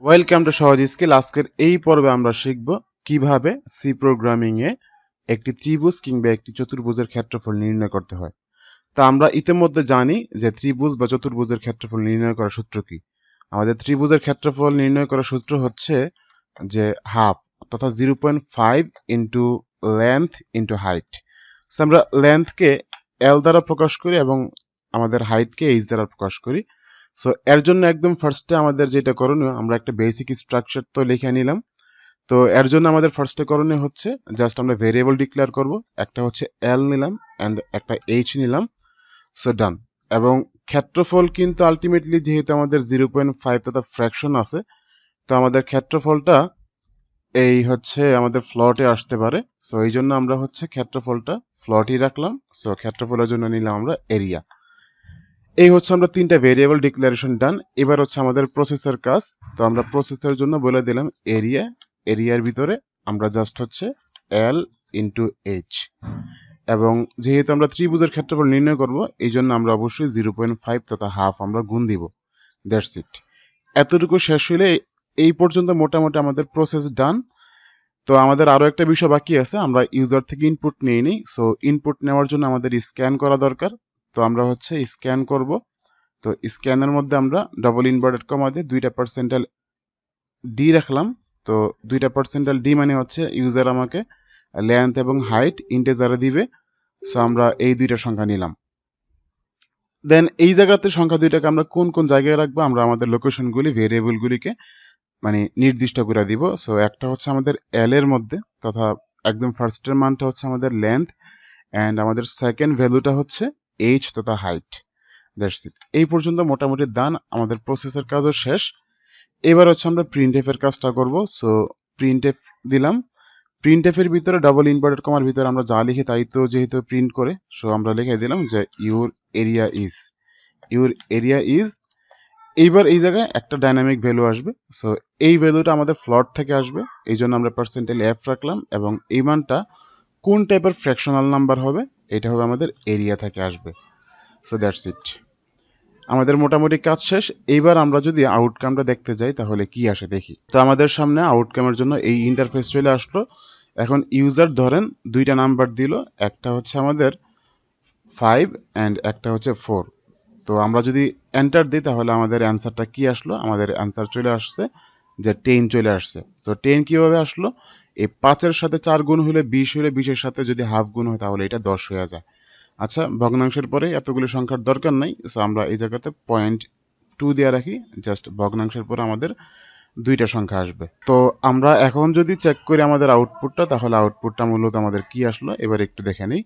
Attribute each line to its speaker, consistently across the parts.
Speaker 1: Welcome to সহজ skill. আজকের এই পর্বে আমরা শিখব কিভাবে সি প্রোগ্রামিং এ একটি ত্রিভুজ কিংবা একটি চতুর্ভুজের ক্ষেত্রফল নির্ণয় করতে হয়। তা আমরা ইতিমধ্যে জানি যে ত্রিভুজ বা চতুর্ভুজের ক্ষেত্রফল নির্ণয় করার সূত্র কি। আমাদের ত্রিভুজের ক্ষেত্রফল নির্ণয় করার সূত্র হচ্ছে যে হাফ, তথা 0.5 ইন্টু লেন্থ ইন্টু হাইট। আমরা লেন্থকে এল দ্বারা প্রকাশ করি এবং আমাদের হাইটকে এইচ দ্বারা প্রকাশ করি। সো এর জন্য একদম ফার্স্টে আমাদের যেটা করণীয়, আমরা একটা বেসিক স্ট্রাকচার তো লিখে নিলাম। তো এর জন্য আমাদের ফার্স্টে করণীয় হচ্ছে জাস্ট আমরা ভেরিয়েবল ডিক্লেয়ার করব। একটা হচ্ছে এল নিলাম অ্যান্ড একটা এইচ নিলাম। সো ডান। এবং ক্ষেত্রফল কিন্তু আলটিমেটলি যেহেতু আমাদের 0.5 তথা ফ্র্যাকশন আছে, তো আমাদের ক্ষেত্রফলটা এই হচ্ছে আমাদের ফ্লটে আসতে পারে। সো এই জন্য আমরা হচ্ছে ক্ষেত্রফলটা ফ্লটই রাখলাম। সো ক্ষেত্রফলের জন্য নিলাম আমরা এরিয়া। এই হচ্ছে আমরা তিনটা ভেরিয়েবল ডিক্লারেশন ডান। এবার হচ্ছে আমাদের প্রসেসের কাজ। তো আমরা প্রসেসের জন্য বলে দিলাম এরিয়া। এরিয়ার ভিতরে আমরা জাস্ট হচ্ছে এল ইন্টু এইচ। এবং যেহেতু আমরা ত্রিভুজের ক্ষেত্রফল নির্ণয় করব, এই জন্য আমরা অবশ্যই 0.5 তথা হাফ আমরা গুণ দিব। That's it. এতটুকু শেষ হলে এই পর্যন্ত মোটামুটি আমাদের প্রসেস ডান। তো আমাদের আরো একটা বিষয় বাকি আছে, আমরা ইউজার থেকে ইনপুট নিয়ে নিই। সো ইনপুট নেওয়ার জন্য আমাদের স্ক্যান করা দরকার। তো আমরা হচ্ছে স্ক্যান করব। তো স্ক্যানের মধ্যে আমরা ডবল ইনভার্টেড কমা দিয়ে 2টা পার্সেন্টাল ডি রাখলাম। তো 2টা পার্সেন্টাল ডি মানে হচ্ছে ইউজার আমাকে লেন্থ এবং হাইট ইন্টিজারে দিবে। সো আমরা এই দুইটা সংখ্যা নিলাম। দেন এই জায়গাতে সংখ্যা দুইটাকে আমরা কোন কোন জায়গায় রাখবো, আমরা আমাদের লোকেশনগুলি ভেরিয়েবলগুলিকে মানে নির্দিষ্ট করে দিব। সো একটা হচ্ছে আমাদের এল এর মধ্যে, তথা একদম ফার্স্টের মানটা হচ্ছে আমাদের লেন্থ অ্যান্ড আমাদের সেকেন্ড ভ্যালুটা হচ্ছে এইচ তথা হাইট। That's it. এই পর্যন্ত মোটামুটি ডান। আমাদের প্রসেসের কাজও শেষ। এবার হচ্ছে আমরা প্রিন্ট এফ এর কাজটা করব। সো প্রিন্ট এফ দিলাম। প্রিন্ট এফ এর ভিতরে ডাবল ইনভার্টেড কমার ভিতরে আমরা যা লিখি তাই তো যেহেতু প্রিন্ট করে, সো আমরা লিখে দিলাম যে your area is. Your area is. এইবার এই জায়গায় একটা ডাইনামিক ভ্যালু আসবে। সো এই ভ্যালুটা আমাদের ফ্লট থেকে আসবে, এই জন্য আমরা পার্সেন্টেল এফ রাখলাম। এবং এই মানটা কোন টাইপের ফ্র্যাকশনাল নাম্বার হবে, এটা হবে আমাদের এরিয়া থেকে আসবে। So that's it. আমাদের মোটামুটি কাজ শেষ। এইবার আমরা যদি আউটকামটা দেখতে যাই তাহলে কি আসে দেখি। তো আমাদের সামনে আউটকামের জন্য এই ইন্টারফেস চলে আসলো। এখন ইউজার ধরেন দুইটা নাম্বার দিল, একটা হচ্ছে আমাদের 5 অ্যান্ড একটা হচ্ছে 4। তো আমরা যদি এন্টার দিই তাহলে আমাদের অ্যান্সারটা কি আসলো, আমাদের অ্যান্সার চলে আসছে যে 10 চলে আসছে। তো 10 কিভাবে আসলো, এই 5-এর সাথে 4 গুণ হলে 20 হলে 20-এর সাথে যদি হাফ গুণ হয় তাহলে এটা 10 হয়ে যায়। আচ্ছা, ভগ্নাংশের পরে এতগুলো সংখ্যার দরকার নাই। সো আমরা এই জায়গাতে 0.2 দিয়ে রাখি। জাস্ট ভগ্নাংশের পরে আমাদের দুইটা সংখ্যা আসবে। তো আমরা এখন যদি চেক করি আমাদের আউটপুটটা, তাহলে আউটপুটটা মূলত আমাদের কি আসলো এবার একটু দেখে নিই।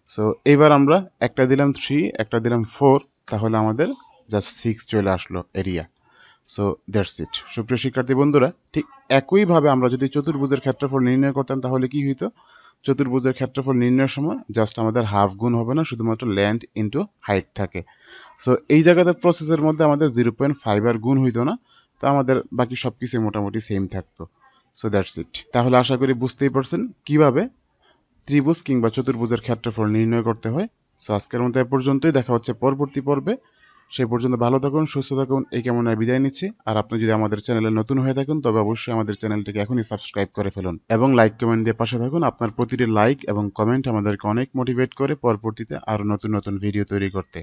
Speaker 1: সো এবার আমরা একটা দিলাম 3, একটা দিলাম 4, তাহলে আমাদের জাস্ট 6 চলে আসলো এরিয়া। So that's it. সুপ্রিয় শিক্ষার্থী বন্ধুরা, ঠিক একইভাবে আমরা যদি চতুর্ভুজের ক্ষেত্রফল নির্ণয় করতাম তাহলে কি হইতো, চতুর্ভুজের ক্ষেত্রফল নির্ণয়ের সময় জাস্ট আমাদের হাফ গুণ হবে না, শুধুমাত্র লেন্থ ইন্টু হাইট থাকে। সো এই জায়গাতে প্রসেসের মধ্যে আমাদের 0.5 আর গুণ হইতো না, তো আমাদের বাকি সব কিছু মোটামুটি সেম থাকতো। So that's it. তাহলে আশা করি বুঝতেই পারছেন কিভাবে ত্রিভুজ কিংবা চতুর্ভুজের ক্ষেত্রফল নির্ণয় করতে হয়। সো আজকের মতো এ পর্যন্তই। দেখা হচ্ছে পরবর্তী পর্বে। সেই পর্যন্ত ভালো থাকুন, সুস্থ থাকুন, এই কামনায় বিদায় নিচ্ছি। আর আপনি যদি আমাদের চ্যানেলে নতুন হয়ে থাকেন তবে অবশ্যই আমাদের চ্যানেলটিকে এখনই সাবস্ক্রাইব করে ফেলুন এবং লাইক কমেন্ট দিয়ে পাশে থাকুন। আপনার প্রতিটি লাইক এবং কমেন্ট আমাদেরকে অনেক মোটিভেট করে পরবর্তীতে আরও নতুন নতুন ভিডিও তৈরি করতে।